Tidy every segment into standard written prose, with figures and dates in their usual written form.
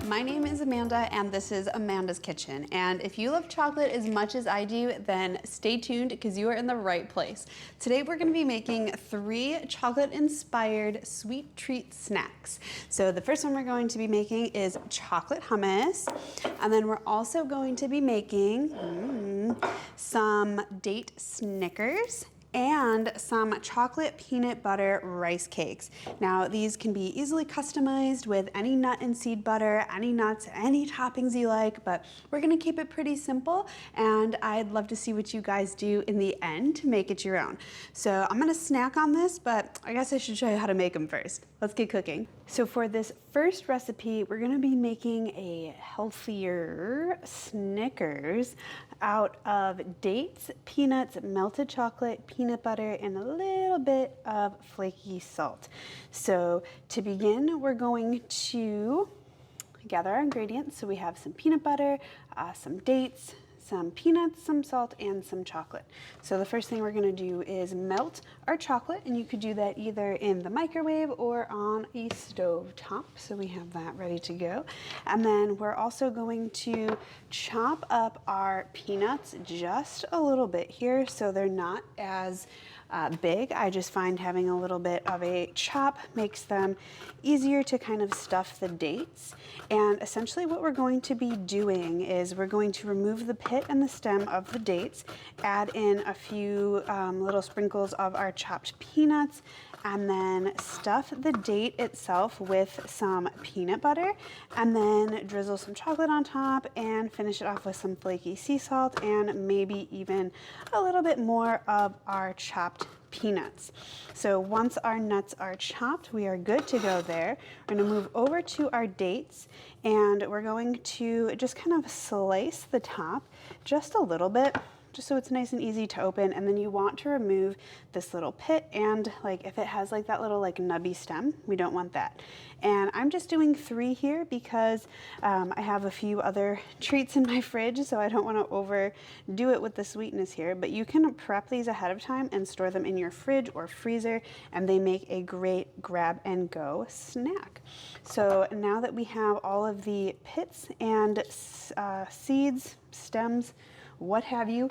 my name is Amanda and this is Amanda's Kitchen. And if you love chocolate as much as I do, then stay tuned because you are in the right place. Today we're gonna be making 3 chocolate-inspired sweet treat snacks. So the first one we're going to be making is chocolate hummus. And then we're also going to be making some date Snickers and some chocolate peanut butter rice cakes. Now these can be easily customized with any nut and seed butter, any nuts, any toppings you like, but we're gonna keep it pretty simple and I'd love to see what you guys do in the end to make it your own. So I'm gonna snack on this, but I guess I should show you how to make them first. Let's get cooking. So for this first recipe, we're gonna be making a healthier Snickers out of dates, peanuts, melted chocolate, peanut butter, and a little bit of flaky salt. So to begin, we're going to gather our ingredients. So we have some peanut butter, some dates, some peanuts, some salt, and some chocolate. So the first thing we're gonna do is melt our chocolate, and you could do that either in the microwave or on a stove top. So we have that ready to go. And then we're also going to chop up our peanuts just a little bit here so they're not as big. I just find having a little bit of a chop makes them easier to kind of stuff the dates. And essentially what we're going to be doing is we're going to remove the pit and the stem of the dates, add in a few little sprinkles of our chopped peanuts, and then stuff the date itself with some peanut butter, and then drizzle some chocolate on top and finish it off with some flaky sea salt and maybe even a little bit more of our chopped peanuts. So once our nuts are chopped, we are good to go there. We're gonna move over to our dates and we're going to just kind of slice the top just a little bit, just so it's nice and easy to open. And then you want to remove this little pit and like if it has like that little like nubby stem, we don't want that. And I'm just doing 3 here because I have a few other treats in my fridge, so I don't want to overdo it with the sweetness here. But you can prep these ahead of time and store them in your fridge or freezer, and they make a great grab and go snack. So now that we have all of the pits and seeds, stems, what have you,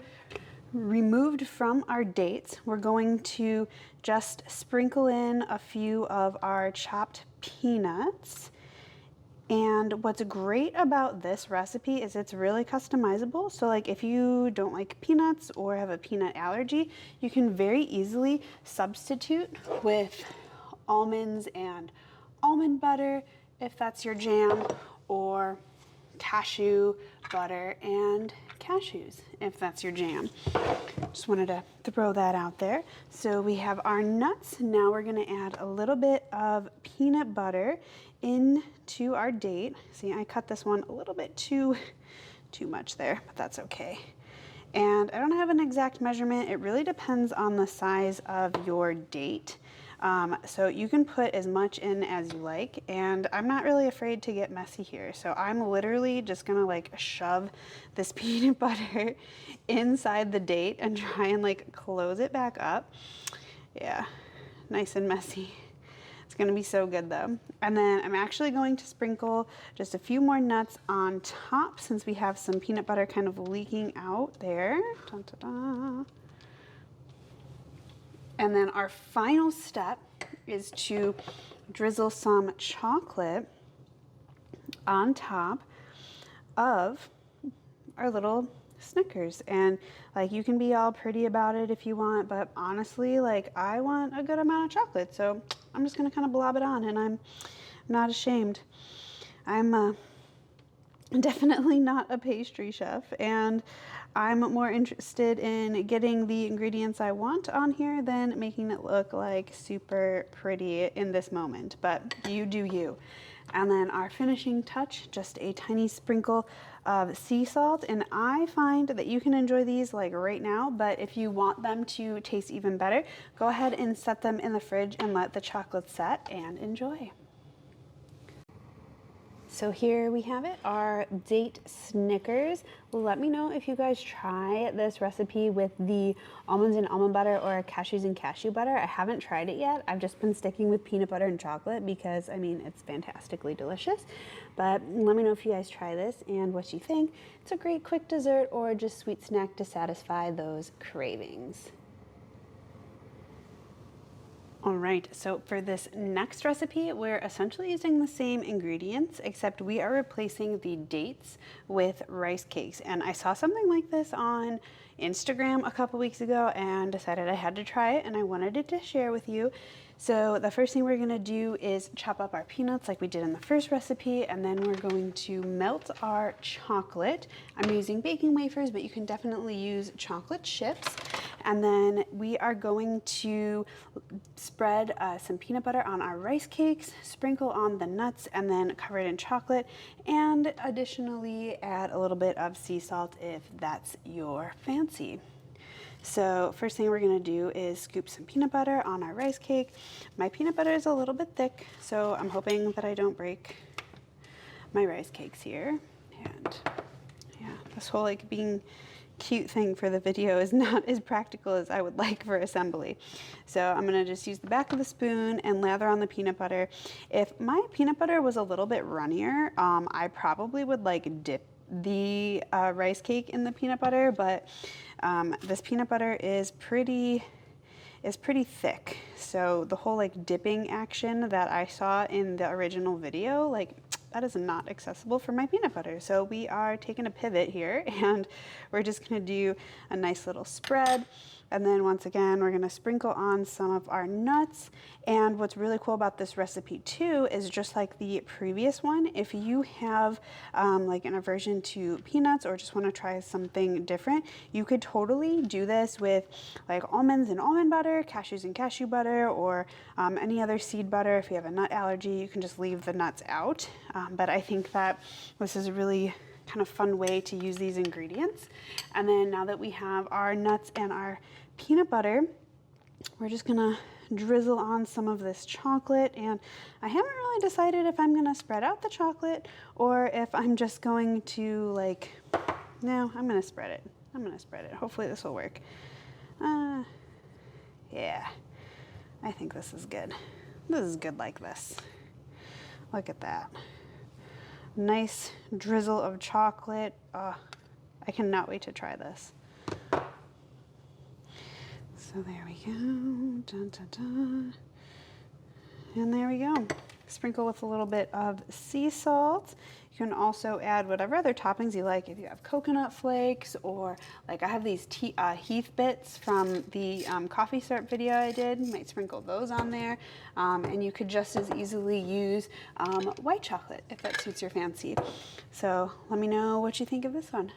removed from our dates, we're going to just sprinkle in a few of our chopped peanuts. And what's great about this recipe is it's really customizable. So like if you don't like peanuts or have a peanut allergy, you can very easily substitute with almonds and almond butter if that's your jam, or cashew butter and cashews if that's your jam. Just wanted to throw that out there. So we have our nuts. Now we're going to add a little bit of peanut butter into our date. See, I cut this one a little bit too much there, but that's okay. And I don't have an exact measurement. It really depends on the size of your date. So you can put as much in as you like, and I'm not really afraid to get messy here. So I'm literally just gonna like shove this peanut butter inside the date and try and like close it back up. Yeah, nice and messy. It's gonna be so good though. And then I'm actually going to sprinkle just a few more nuts on top since we have some peanut butter kind of leaking out there. Dun, dun, dun. And then our final step is to drizzle some chocolate on top of our little Snickers. And like you can be all pretty about it if you want, but honestly, like I want a good amount of chocolate. So I'm just gonna kind of blob it on, and I'm not ashamed. I'm definitely not a pastry chef, and I'm more interested in getting the ingredients I want on here than making it look like super pretty in this moment, but you do you. And then our finishing touch, just a tiny sprinkle of sea salt. And I find that you can enjoy these like right now, but if you want them to taste even better, go ahead and set them in the fridge and let the chocolate set and enjoy. So here we have it, our date Snickers. Let me know if you guys try this recipe with the almonds and almond butter or cashews and cashew butter. I haven't tried it yet. I've just been sticking with peanut butter and chocolate because, I mean, it's fantastically delicious. But let me know if you guys try this and what you think. It's a great quick dessert or just sweet snack to satisfy those cravings. All right, so for this next recipe, we're essentially using the same ingredients, except we are replacing the dates with rice cakes. And I saw something like this on Instagram a couple weeks ago and decided I had to try it and I wanted it to share with you. So the first thing we're gonna do is chop up our peanuts like we did in the first recipe, and then we're going to melt our chocolate. I'm using baking wafers, but you can definitely use chocolate chips. And then we are going to spread some peanut butter on our rice cakes, sprinkle on the nuts, and then cover it in chocolate. And additionally, add a little bit of sea salt if that's your fancy. So first thing we're gonna do is scoop some peanut butter on our rice cake. My peanut butter is a little bit thick, so I'm hoping that I don't break my rice cakes here. And yeah, this whole like being cute thing for the video is not as practical as I would like for assembly. So I'm gonna just use the back of the spoon and lather on the peanut butter. If my peanut butter was a little bit runnier, I probably would like dip the rice cake in the peanut butter, but this peanut butter is pretty thick. So the whole like dipping action that I saw in the original video, like that is not accessible for my peanut butter. So we are taking a pivot here and we're just gonna do a nice little spread. And then once again, we're gonna sprinkle on some of our nuts. And what's really cool about this recipe too is just like the previous one, if you have like an aversion to peanuts or just wanna try something different, you could totally do this with like almonds and almond butter, cashews and cashew butter, or any other seed butter. If you have a nut allergy, you can just leave the nuts out. But I think that this is a really kind of fun way to use these ingredients. And then now that we have our nuts and our peanut butter, we're just gonna drizzle on some of this chocolate. And I haven't really decided if I'm gonna spread out the chocolate or if I'm just going to like, no, I'm gonna spread it. I'm gonna spread it. Hopefully this will work. Yeah, I think this is good. This is good like this. Look at that. Nice drizzle of chocolate. Oh, I cannot wait to try this. So there we go. Dun, dun, dun. And there we go. Sprinkle with a little bit of sea salt. You can also add whatever other toppings you like. If you have coconut flakes, or like I have these Heath bits from the coffee syrup video I did, you might sprinkle those on there. And you could just as easily use white chocolate if that suits your fancy. So let me know what you think of this one.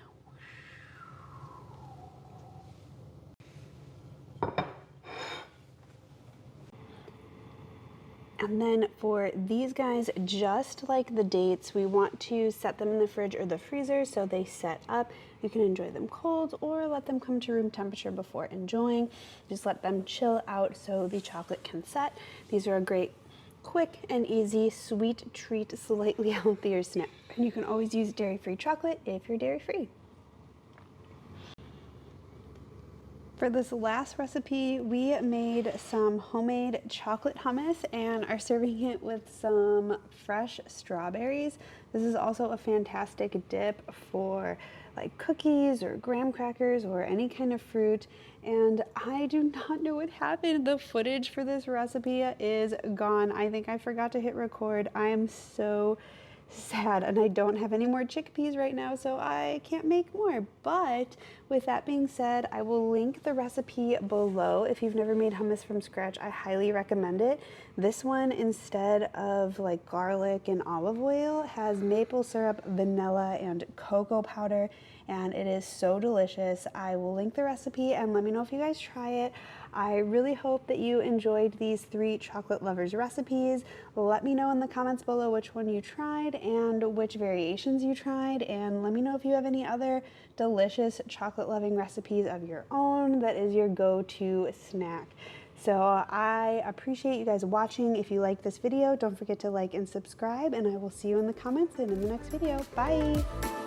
And then for these guys, just like the dates, we want to set them in the fridge or the freezer so they set up. You can enjoy them cold or let them come to room temperature before enjoying. Just let them chill out so the chocolate can set. These are a great, quick and easy sweet treat, slightly healthier snack. And you can always use dairy-free chocolate if you're dairy-free. For this last recipe, we made some homemade chocolate hummus and are serving it with some fresh strawberries. This is also a fantastic dip for like cookies or graham crackers or any kind of fruit. And I do not know what happened. The footage for this recipe is gone. I think I forgot to hit record. I am so sad, and I don't have any more chickpeas right now, so I can't make more. But with that being said, I will link the recipe below. If you've never made hummus from scratch, I highly recommend it. This one, instead of like garlic and olive oil, has maple syrup, vanilla, and cocoa powder, and it is so delicious. I will link the recipe and let me know if you guys try it. I really hope that you enjoyed these 3 chocolate lovers recipes. Let me know in the comments below which one you tried and which variations you tried, and let me know if you have any other delicious chocolate loving recipes of your own that is your go-to snack. So I appreciate you guys watching. If you like this video, don't forget to like and subscribe, and I will see you in the comments and in the next video. Bye.